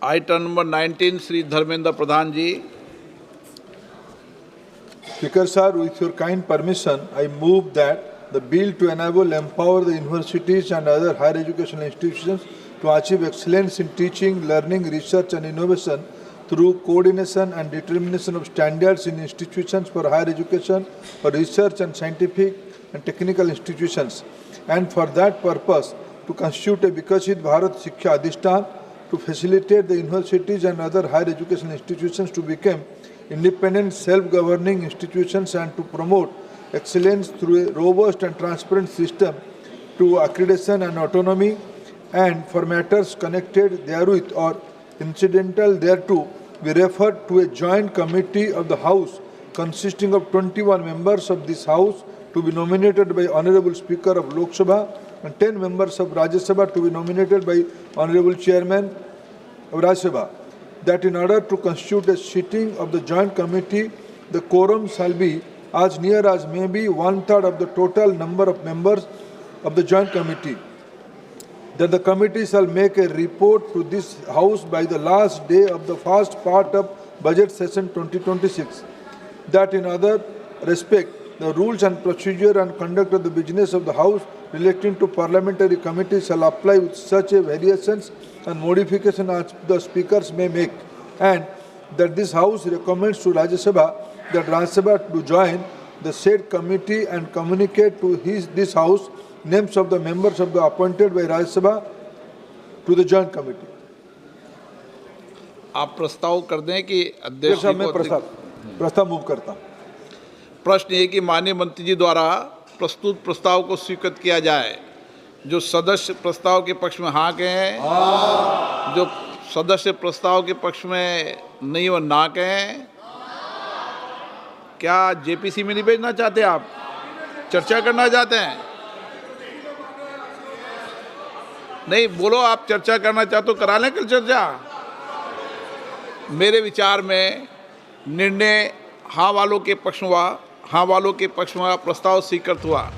Item number 19 Shri Dharmendra Pradhan ji. Speaker sir, with your kind permission, I move that the bill to enable, empower the universities and other higher educational institutions to achieve excellence in teaching, learning, research and innovation through coordination and determination of standards in institutions for higher education, for research and scientific and technical institutions, and for that purpose to constitute a Vikashit Bharat Shiksha Adhishtan to facilitate the universities and other higher educational institutions to become independent, self-governing institutions and to promote excellence through a robust and transparent system to accreditation and autonomy, and for matters connected therewith or incidental thereto, we refer to a joint committee of the House consisting of 21 members of this House to be nominated by Honorable Speaker of Lok Sabha and 10 members of Rajya Sabha to be nominated by Honorable Chairman of Rajya Sabha. That in order to constitute a sitting of the joint committee, the quorum shall be as near as may be 1/3 of the total number of members of the joint committee. That the committee shall make a report to this House by the last day of the first part of budget session 2026. That in other respect, the rules and procedure and conduct of the business of the House relating to parliamentary committees shall apply with such a variations and modification as the speakers may make, and that this House recommends to Rajya Sabha that Rajya Sabha to join the said committee and communicate to this House names of the members of the appointed by Rajya Sabha to the joint committee. आप प्रस्ताव कर दें कि अध्यक्ष मैं प्रस्ताव move करता हूँ। प्रश्न ये कि माननीय मंत्री जी द्वारा प्रस्तुत प्रस्ताव को स्वीकृत किया जाए। जो सदस्य प्रस्ताव के पक्ष में हाँ कहें, जो सदस्य प्रस्ताव के पक्ष में नहीं वो ना कहें। क्या जेपीसी में नहीं भेजना चाहते आप? चर्चा करना चाहते हैं? नहीं, बोलो आप चर्चा करना चाहते हो करा लें कल चर्चा। मेरे विचार में निर्णय हाँ वालों के पक्ष में हुआ, हाँ वालों के पक्ष में प्रस्ताव स्वीकृत हुआ।